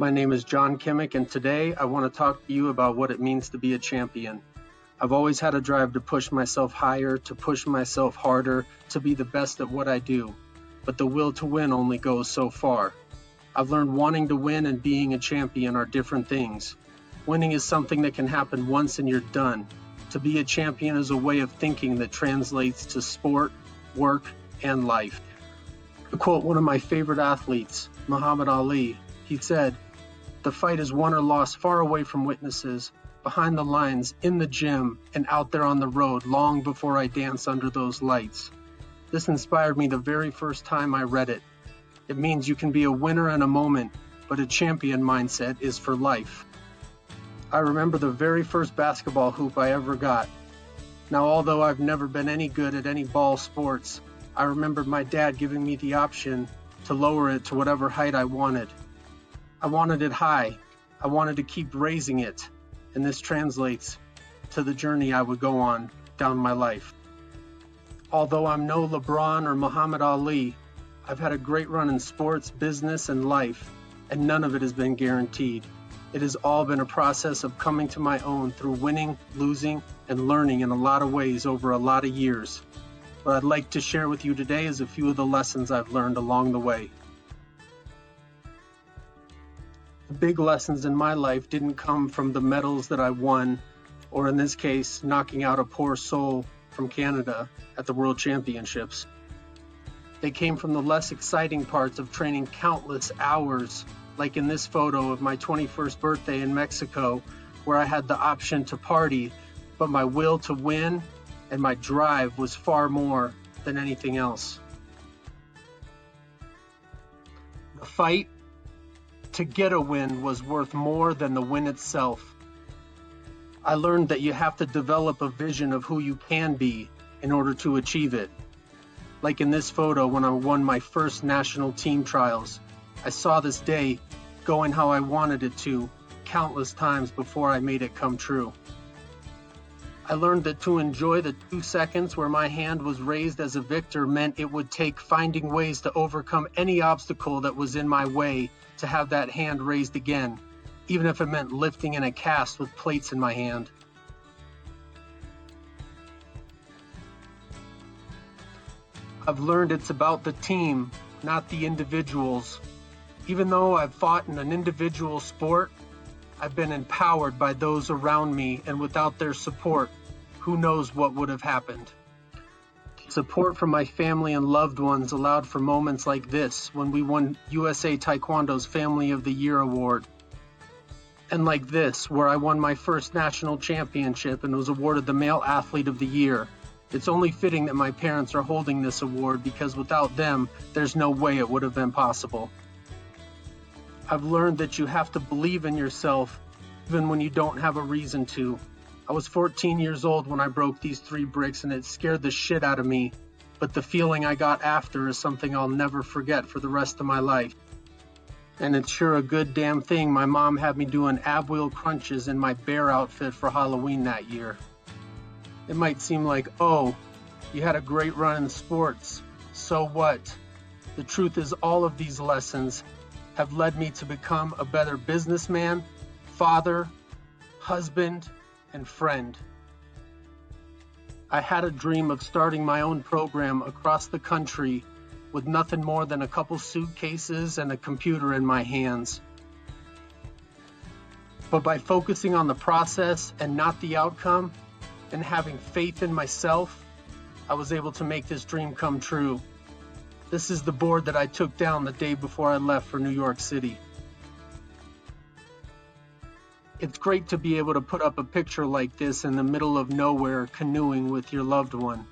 My name is John Kimmick, and today I want to talk to you about what it means to be a champion. I've always had a drive to push myself higher, to push myself harder, to be the best at what I do. But the will to win only goes so far. I've learned wanting to win and being a champion are different things. Winning is something that can happen once and you're done. To be a champion is a way of thinking that translates to sport, work, and life. To quote one of my favorite athletes, Muhammad Ali, he said, "The fight is won or lost far away from witnesses, behind the lines, in the gym, and out there on the road long before I dance under those lights." This inspired me the very first time I read it. It means you can be a winner in a moment, but a champion mindset is for life. I remember the very first basketball hoop I ever got. Now, although I've never been any good at any ball sports, I remembered my dad giving me the option to lower it to whatever height I wanted. I wanted it high. I wanted to keep raising it, and this translates to the journey I would go on down my life. Although I'm no LeBron or Muhammad Ali, I've had a great run in sports, business, and life, and none of it has been guaranteed. It has all been a process of coming to my own through winning, losing, and learning in a lot of ways over a lot of years. What I'd like to share with you today is a few of the lessons I've learned along the way. The big lessons in my life didn't come from the medals that I won, or in this case, knocking out a poor soul from Canada at the World Championships. They came from the less exciting parts of training countless hours, like in this photo of my 21st birthday in Mexico, where I had the option to party, but my will to win and my drive was far more than anything else. The fight to get a win was worth more than the win itself. I learned that you have to develop a vision of who you can be in order to achieve it. Like in this photo when I won my first national team trials, I saw this day going how I wanted it to countless times before I made it come true. I learned that to enjoy the 2 seconds where my hand was raised as a victor meant it would take finding ways to overcome any obstacle that was in my way to have that hand raised again, even if it meant lifting in a cast with plates in my hand. I've learned it's about the team, not the individuals. Even though I've fought in an individual sport, I've been empowered by those around me, and without their support, who knows what would have happened. Support from my family and loved ones allowed for moments like this when we won USA Taekwondo's Family of the Year award. And like this, where I won my first national championship and was awarded the Male Athlete of the Year. It's only fitting that my parents are holding this award because without them, there's no way it would have been possible. I've learned that you have to believe in yourself even when you don't have a reason to. I was 14 years old when I broke these 3 bricks and it scared the shit out of me, but the feeling I got after is something I'll never forget for the rest of my life. And it's sure a good damn thing my mom had me doing ab wheel crunches in my bear outfit for Halloween that year. It might seem like, oh, you had a great run in sports, so what? The truth is all of these lessons have led me to become a better businessman, father, husband, and friend. I had a dream of starting my own program across the country with nothing more than a couple suitcases and a computer in my hands. But by focusing on the process and not the outcome, and having faith in myself, I was able to make this dream come true. This is the board that I took down the day before I left for New York City. It's great to be able to put up a picture like this in the middle of nowhere canoeing with your loved one.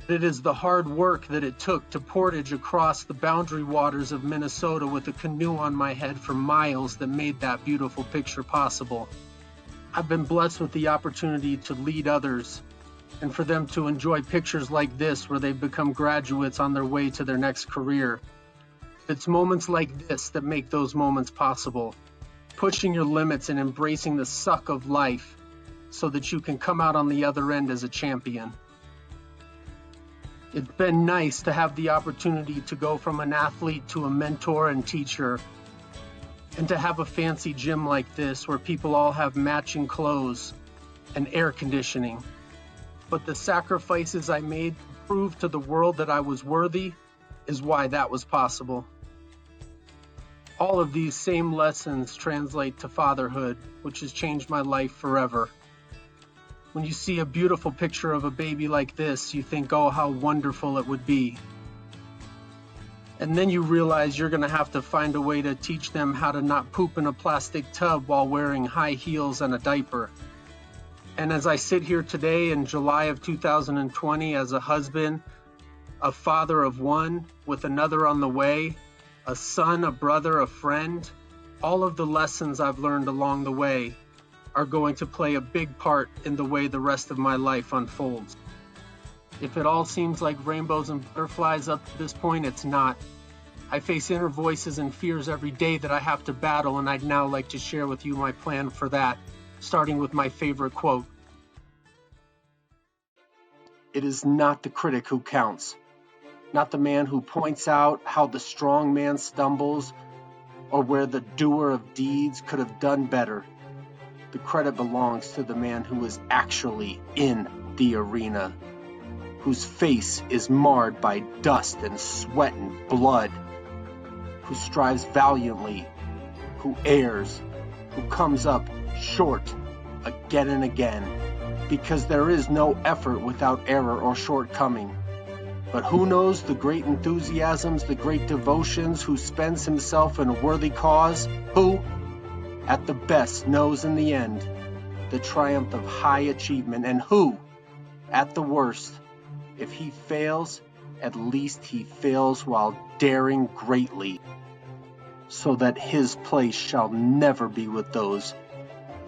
It is the hard work that it took to portage across the boundary waters of Minnesota with a canoe on my head for miles that made that beautiful picture possible. I've been blessed with the opportunity to lead others and for them to enjoy pictures like this where they've become graduates on their way to their next career. It's moments like this that make those moments possible. Pushing your limits and embracing the suck of life so that you can come out on the other end as a champion. It's been nice to have the opportunity to go from an athlete to a mentor and teacher, and to have a fancy gym like this where people all have matching clothes and air conditioning. But the sacrifices I made to prove to the world that I was worthy is why that was possible. All of these same lessons translate to fatherhood, which has changed my life forever. When you see a beautiful picture of a baby like this, you think, oh, how wonderful it would be. And then you realize you're going to have to find a way to teach them how to not poop in a plastic tub while wearing high heels and a diaper. And as I sit here today in July of 2020 as a husband, a father of one with another on the way, a son, a brother, a friend, all of the lessons I've learned along the way are going to play a big part in the way the rest of my life unfolds. If it all seems like rainbows and butterflies up to this point, it's not. I face inner voices and fears every day that I have to battle, and I'd now like to share with you my plan for that, starting with my favorite quote. It is not the critic who counts, not the man who points out how the strong man stumbles or where the doer of deeds could have done better. The credit belongs to the man who is actually in the arena, whose face is marred by dust and sweat and blood, who strives valiantly, who errs, who comes up short again and again, because there is no effort without error or shortcoming. But who knows the great enthusiasms, the great devotions, who spends himself in a worthy cause, who, at the best, knows in the end the triumph of high achievement, and who, at the worst, if he fails, at least he fails while daring greatly, so that his place shall never be with those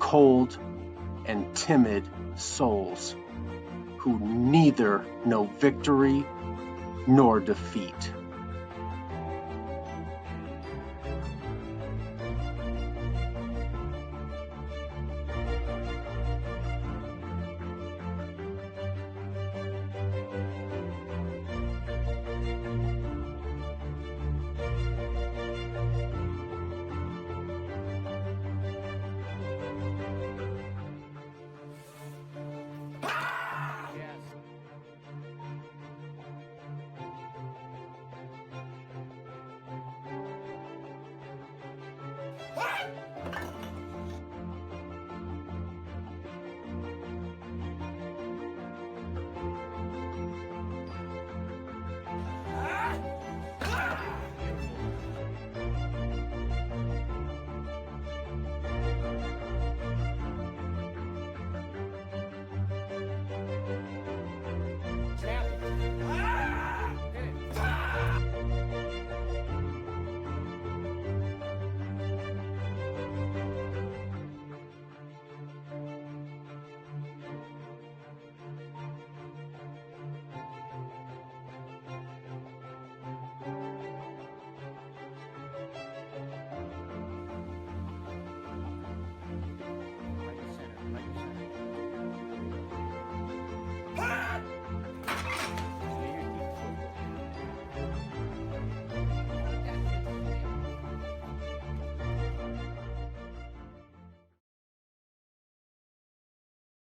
cold and timid souls who neither know victory nor defeat.